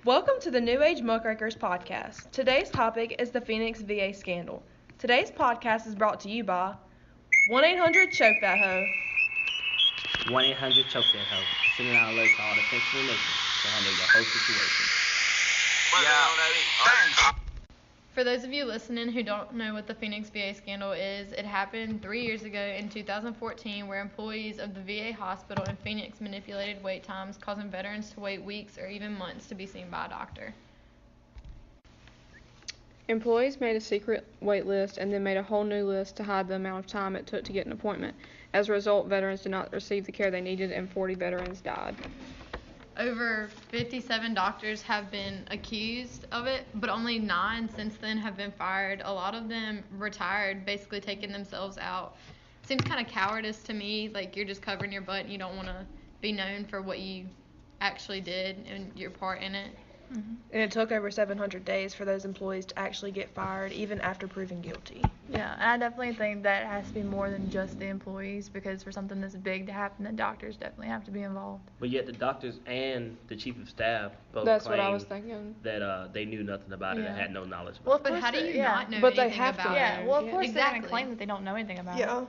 Welcome to the new Age Muckrakers podcast. Today's topic is the Phoenix VA scandal. Today's podcast is brought to you by 1-800-CHOKE-THAT-HOE. 1-800-CHOKE-THAT-HOE. Sending out alerts to all the Central Nation to handle your whole situation. For those of you listening who don't know what the Phoenix VA scandal is, it happened 3 years ago in 2014 where employees of the VA hospital in Phoenix manipulated wait times, causing veterans to wait weeks or even months to be seen by a doctor. Employees made a secret wait list and then made a whole new list to hide the amount of time it took to get an appointment. As a result, veterans did not receive the care they needed and 40 veterans died. Over 57 doctors have been accused of it, but only 9 since then have been fired. A lot of them retired, basically taking themselves out. Seems kind of cowardice to me, like you're just covering your butt and you don't want to be known for what you actually did and your part in it. Mm-hmm. And it took over 700 days for those employees to actually get fired, even after proven guilty. Yeah, and I definitely think that has to be more than just the employees, because for something this big to happen, the doctors definitely have to be involved. But yet the doctors and the chief of staff both That's what I claim was thinking. that they knew nothing about it and had no knowledge about Well, it. But how do you not know But they anything have to about know. it? Yeah, well, of course they're Exactly. going to claim that they don't know anything about it. Yeah,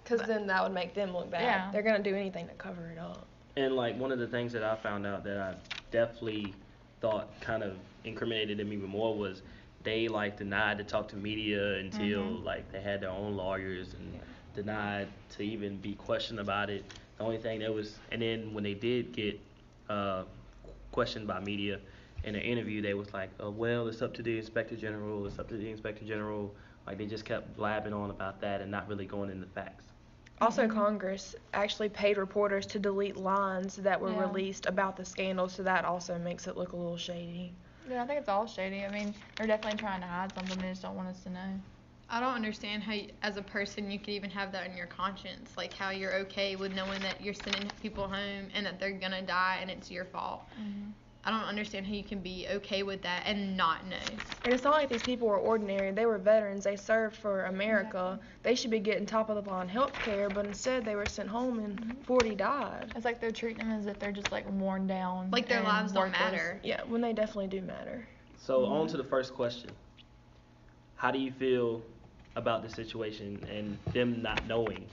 because then that would make them look bad. Yeah. They're going to do anything to cover it up. And like one of the things that I found out that I definitely thought kind of incriminated them even more was they like denied to talk to media until like they had their own lawyers and denied to even be questioned about it. The only thing that was, and then when they did get questioned by media in an interview, they was like, oh, well, it's up to the inspector general, Like they just kept blabbing on about that and not really going into facts. Also, Congress actually paid reporters to delete lines that were Yeah. released about the scandal, so that also makes it look a little shady. Yeah, I think it's all shady. I mean, they're definitely trying to hide something. They just don't want us to know. I don't understand how, as a person, you could even have that in your conscience. Like, how you're okay with knowing that you're sending people home and that they're going to die and it's your fault. Mm-hmm. I don't understand how you can be okay with that and not know. And it's not like these people were ordinary. They were veterans. They served for America. They should be getting top of the line health care, but instead they were sent home and 40 died. It's like they're treating them as if they're just like worn down. Like their and lives don't worthless. matter. Yeah, when they definitely do matter. So on to the first question. How do you feel about the situation and them not knowing?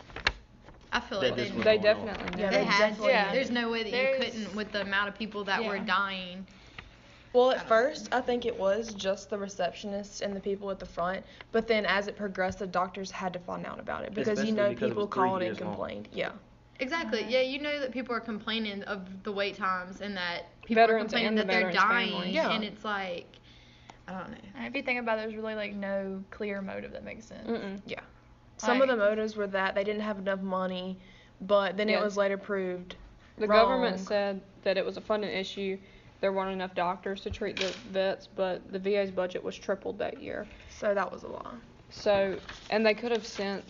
I feel That like this was They going on? definitely Yeah, know. they they had definitely to. did. There's no way that There's- you couldn't with the amount of people that were Yeah. dying. Well, at first, I think it was just the receptionists and the people at the front, but then as it progressed, the doctors had to find out about it because Especially because it people was 3 called and years long. complained. Yeah. Exactly. Yeah, you know that people are complaining of the wait times and that people Veterans are complaining and the that they're veterans' dying. families. Yeah. And it's like, I don't know. And if you think about it, there's really like no clear motive that makes sense. Mm-mm. Yeah. Some of the motives were that they didn't have enough money, but then it Yeah. was later proved The wrong. government said that it was a funding issue. There weren't enough doctors to treat the vets, but the VA's budget was tripled that year. So that was a lie. So, and they could have sent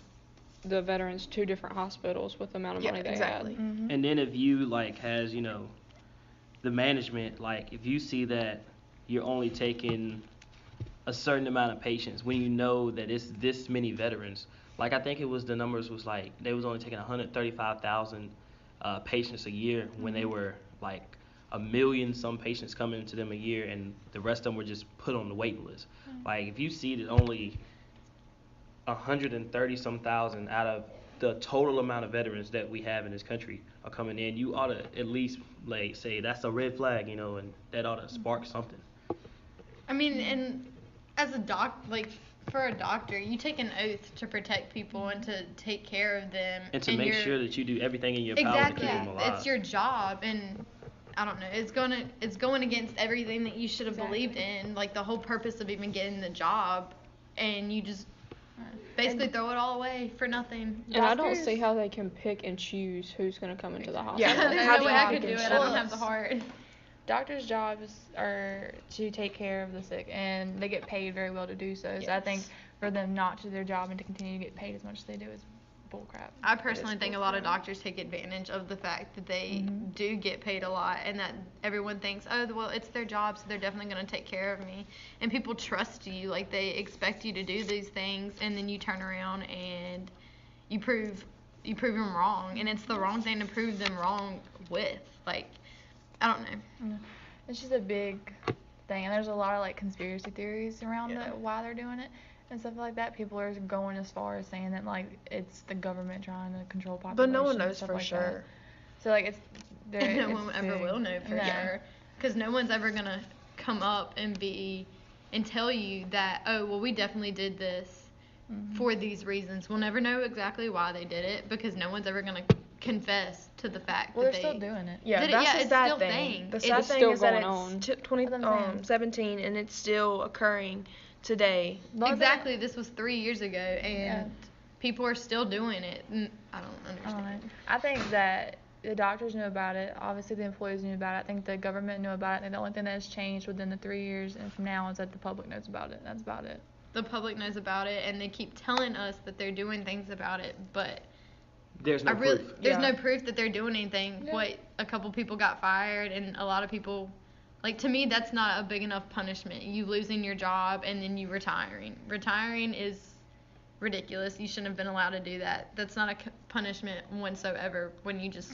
the veterans to different hospitals with the amount of Yeah, money they exactly. had. Mm-hmm. And then if you like has, the management, like if you see that you're only taking a certain amount of patients when you know that it's this many veterans, like I think it was the numbers was like they was only taking 135,000 patients a year when they were like 1 million some patients coming to them a year and the rest of them were just put on the wait list. Like if you see that only 130 some thousand out of the total amount of veterans that we have in this country are coming in, you ought to at least like say that's a red flag, and that ought to spark something. I mean, and as a for a doctor, you take an oath to protect people and to take care of them. And to make sure that you do everything in your power to exactly, keep them alive. it's your job, and I don't know, it's going against everything that you should have believed in, like the whole purpose of even getting the job, and you just basically throw it all away for nothing. And I don't see how they can pick and choose who's going to come into the hospital. Yeah. There's How no do way you I pick could do and it. I don't choose? have the heart. Doctors' jobs are to take care of the sick, and they get paid very well to do so. So I think for them not to do their job and to continue to get paid as much as they do is bullcrap. I personally think a lot of doctors take advantage of the fact that they do get paid a lot and that everyone thinks, oh, well, it's their job, so they're definitely going to take care of me. And people trust you, like they expect you to do these things, and then you turn around and you prove them wrong, and it's the wrong thing to prove them wrong with. Like, I don't know. It's just a big thing, and there's a lot of like conspiracy theories around Yeah. it, why they're doing it and stuff like that. People are going as far as saying that like it's the government trying to control population. But no one and knows stuff for like sure. That. So like it's And no it's one ever big. will know for No. sure. Because no one's ever going to come up and tell you that, oh, well, we definitely did this for these reasons. We'll never know exactly why they did it because no one's ever going to confess to the fact Well, that they're still doing it. Yeah, Did it- that's yeah, the it's sad still thing. thing. The It's sad still thing is that going it's on. 2017 and it's still occurring today. Exactly, this was 3 years ago, and Yeah. people are still doing it. And I don't understand. I think that the doctors knew about it. Obviously, the employees knew about it. I think the government knew about it. And the only thing that has changed within the 3 years and from now is that the public knows about it. That's about it. The public knows about it, and they keep telling us that they're doing things about it, but There's no proof. there's Yeah. no proof that they're doing anything. Yeah. What, a couple people got fired, and a lot of people, like, to me, that's not a big enough punishment. You losing your job and then you retiring. Retiring is ridiculous. You shouldn't have been allowed to do that. That's not a punishment whatsoever when you just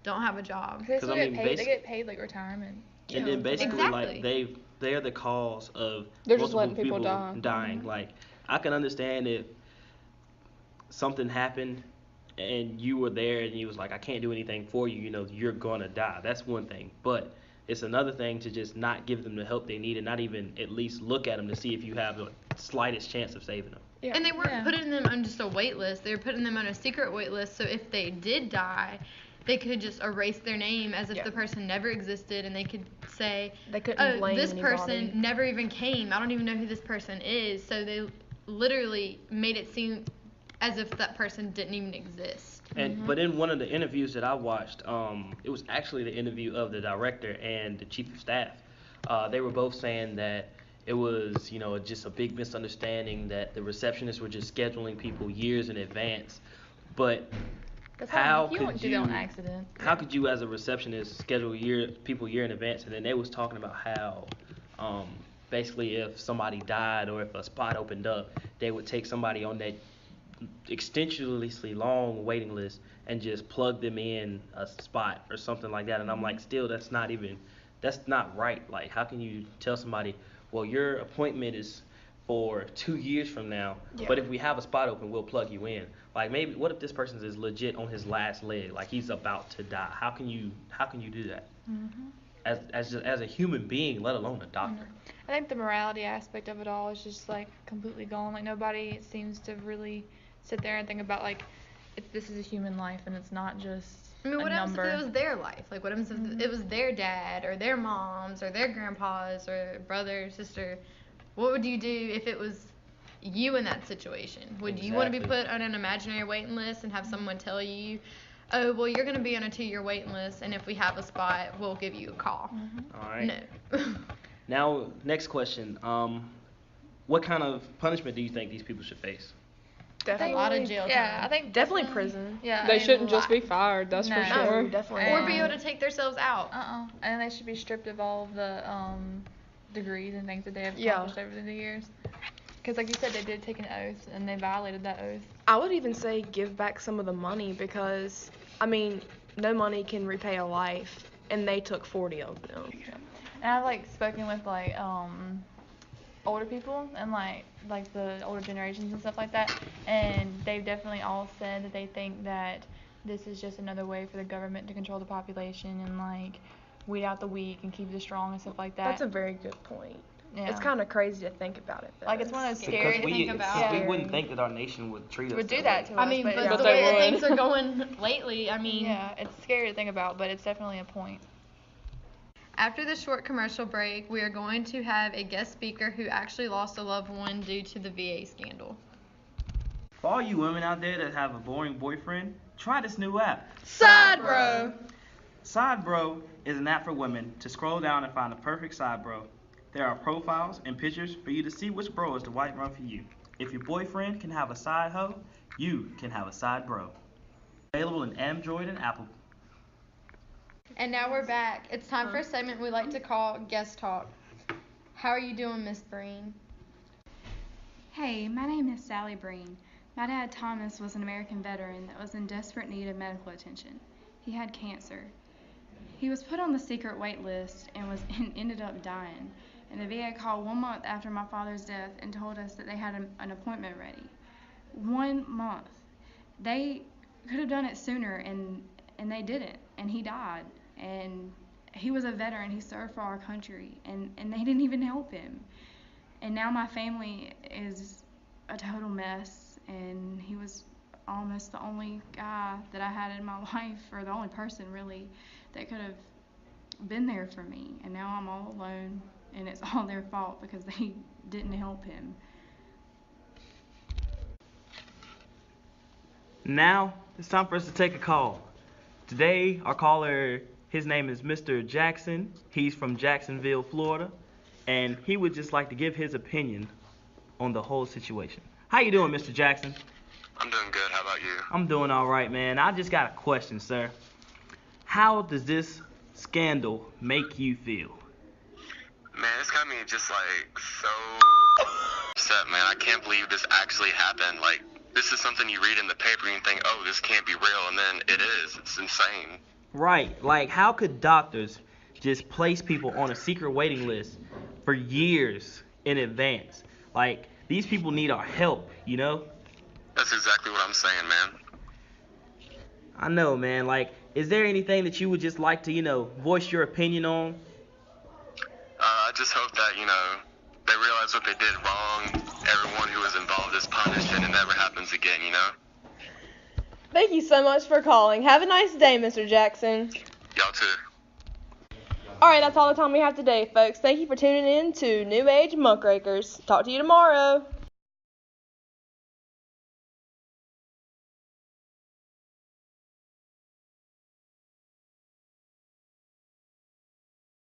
don't have a job. They 'Cause, still I get mean, paid. They get paid like retirement. And then basically, Exactly. like, they're the cause of They're just multiple letting people die. dying. Like, I can understand if something happened and you were there and you was like, I can't do anything for you, you know, you're gonna die. That's one thing. But it's another thing to just not give them the help they need and not even at least look at them to see if you have the slightest chance of saving them. Yeah. And they weren't Yeah. putting them on just a wait list. They were putting them on a secret wait list, so if they did die, they could just erase their name as if Yeah. the person never existed, and they could say, They couldn't oh, blame this anybody. person never even came. I don't even know who this person is. So they literally made it seem as if that person didn't even exist. And but in one of the interviews that I watched, it was actually the interview of the director and the chief of staff. They were both saying that it was, you know, just a big misunderstanding that the receptionists were just scheduling people years in advance. But how you could wouldn't do that on accident. how could you as a receptionist schedule people a year in advance? And then they was talking about how basically if somebody died or if a spot opened up, they would take somebody on that extensionally long waiting list and just plug them in a spot or something like that. And I'm like, still, that's not right. Like, how can you tell somebody, well, your appointment is for 2 years from now, but if we have a spot open, we'll plug you in. Like, maybe what if this person is legit on his last leg, like he's about to die? How can you do that? As a human being, let alone a doctor? I think the morality aspect of it all is just like completely gone. Like nobody seems to really sit there and think about like this is a human life and it's not just I mean, what a happens number. if it was their life? Like, what happens if it was their dad or their moms or their grandpas or brother, sister? What would you do if it was you in that situation? Would you want to be Exactly. put on an imaginary waiting list and have someone tell you, oh, well, you're going to be on a 2-year waiting list, and if we have a spot, we'll give you a call? All right. No. Now, next question. What kind of punishment do you think these people should face? Definitely. A lot of jail Yeah, time. I think Definitely prison. Yeah, They I mean, shouldn't just be li- fired, that's for No. sure. No, definitely Or not. be able to take themselves out. And they should be stripped of all of the degrees and things that they have Yeah. accomplished over the years. Because like you said, they did take an oath and they violated that oath. I would even say give back some of the money because, I mean, no money can repay a life, and they took 40 of them. And I've like spoken with like older people and like the older generations and stuff like that, and they've definitely all said that they think that this is just another way for the government to control the population and like weed out the weak and keep the strong and stuff like that. That's a very good point. Yeah. It's kind of crazy to think about it, though. Like, it's one of those Scary scary to to think about. we wouldn't think that our nation would treat us would do way. that to I us, mean, but yeah. the They way that would. things are going lately, I mean. yeah, it's scary to think about, but it's definitely a point. After this short commercial break, we are going to have a guest speaker who actually lost a loved one due to the VA scandal. For all you women out there that have a boring boyfriend, try this new app. Side bro. Side Bro is an app for women to scroll down and find the perfect side bro. There are profiles and pictures for you to see which bro is the right one for you. If your boyfriend can have a side hoe, you can have a side bro. Available in Android and Apple. And now we're back. It's time for a segment we like to call Guest Talk. How are you doing, Miss Breen? Hey, my name is Sally Breen. My dad, Thomas, was an American veteran that was in desperate need of medical attention. He had cancer. he was put on the secret wait list and ended up dying. And the VA called 1 month after my father's death and told us that they had an appointment ready. 1 month. They could have done it sooner, and they didn't. And he died. And he was a veteran. He served for our country, and they didn't even help him. And now my family is a total mess, and he was almost the only guy that I had in my life, or the only person really, that could have been there for me. And now I'm all alone, and it's all their fault because they didn't help him. Now, it's time for us to take a call. Today, our caller, his name is Mr. Jackson. He's from Jacksonville, Florida, and he would just like to give his opinion on the whole situation. How you doing, Mr. Jackson? I'm doing good. How about you? I'm doing all right, man. I just got a question, sir. How does this scandal make you feel? Man, it's got me just like so upset, man. I can't believe this actually happened. Like, this is something you read in the paper and you think, oh, this can't be real, and then it is. It's insane. Right. Like, how could doctors just place people on a secret waiting list for years in advance? Like, these people need our help, you know? That's exactly what I'm saying, man. I know, man. Like, is there anything that you would just like to, voice your opinion on? I just hope that, they realize what they did wrong. Everyone who was involved is punished and it never happens again, Thank you so much for calling. Have a nice day, Mr. Jackson. Y'all too. Alright, that's all the time we have today, folks. Thank you for tuning in to New Age Muckrakers. Talk to you tomorrow.